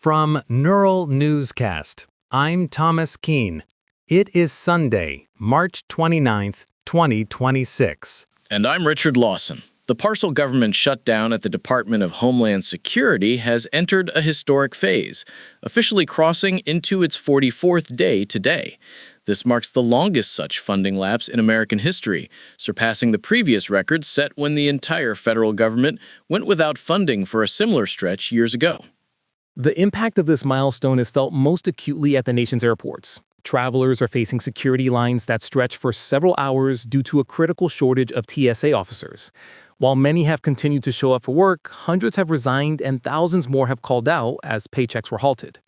From Neural Newscast, I'm Thomas Keene. It is Sunday, March 29th, 2026. And I'm Richard Lawson. The partial government shutdown at the Department of Homeland Security has entered a historic phase, officially crossing into its 44th day today. This marks the longest such funding lapse in American history, surpassing the previous record set when the entire federal government went without funding for a similar stretch years ago. The impact of this milestone is felt most acutely at the nation's airports. Travelers are facing security lines that stretch for several hours due to a critical shortage of TSA officers. While many have continued to show up for work, hundreds have resigned and thousands more have called out as paychecks were halted.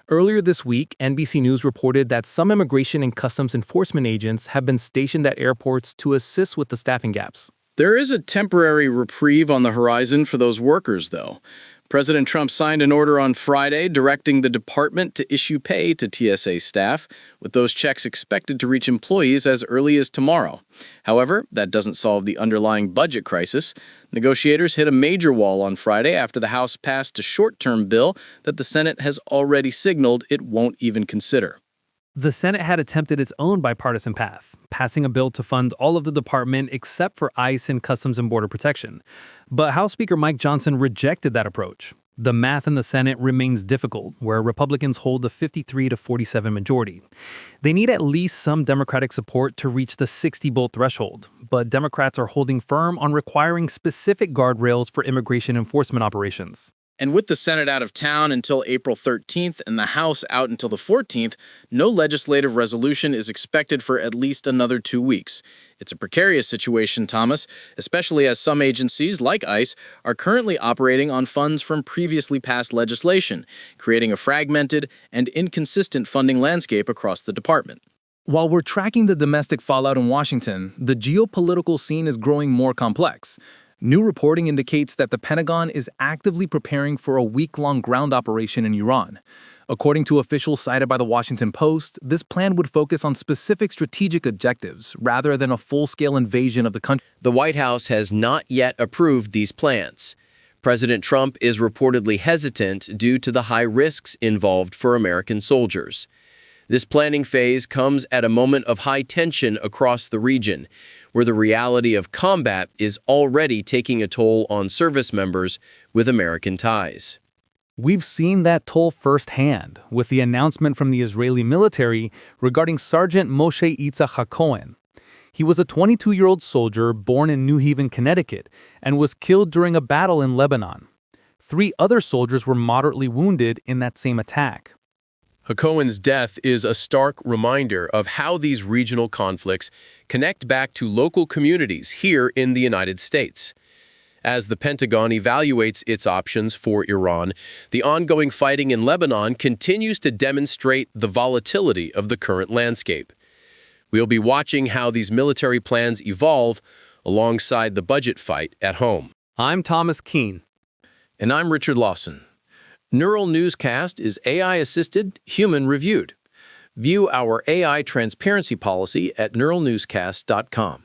Earlier this week, NBC News reported that some immigration and customs enforcement agents have been stationed at airports to assist with the staffing gaps. There is a temporary reprieve on the horizon for those workers, though. President Trump signed an order on Friday directing the department to issue pay to TSA staff, with those checks expected to reach employees as early as tomorrow. However, that doesn't solve the underlying budget crisis. Negotiators hit a major wall on Friday after the House passed a short-term bill that the Senate has already signaled it won't even consider. The Senate had attempted its own bipartisan path, passing a bill to fund all of the department except for ICE and Customs and Border Protection. But House Speaker Mike Johnson rejected that approach. The math in the Senate remains difficult, where Republicans hold a 53-47 majority. They need at least some Democratic support to reach the 60-vote threshold, but Democrats are holding firm on requiring specific guardrails for immigration enforcement operations. And with the Senate out of town until April 13th and the House out until the 14th, no legislative resolution is expected for at least another 2 weeks. It's a precarious situation, Thomas, especially as some agencies, like ICE, are currently operating on funds from previously passed legislation, creating a fragmented and inconsistent funding landscape across the department. While we're tracking the domestic fallout in Washington, the geopolitical scene is growing more complex. New reporting indicates that the Pentagon is actively preparing for a week-long ground operation in Iran. According to officials cited by the Washington Post, this plan would focus on specific strategic objectives rather than a full-scale invasion of the country. The White House has not yet approved these plans. President Trump is reportedly hesitant due to the high risks involved for American soldiers. This planning phase comes at a moment of high tension across the region, where the reality of combat is already taking a toll on service members with American ties. We've seen that toll firsthand with the announcement from the Israeli military regarding Sergeant Moshe Yitzhak Hacohen. He was a 22-year-old soldier born in New Haven, Connecticut, and was killed during a battle in Lebanon. 3 other soldiers were moderately wounded in that same attack. Hacohen's death is a stark reminder of how these regional conflicts connect back to local communities here in the United States. As the Pentagon evaluates its options for Iran, the ongoing fighting in Lebanon continues to demonstrate the volatility of the current landscape. We'll be watching how these military plans evolve alongside the budget fight at home. I'm Thomas Keene. And I'm Richard Lawson. Neural Newscast is AI-assisted, human-reviewed. View our AI transparency policy at neuralnewscast.com.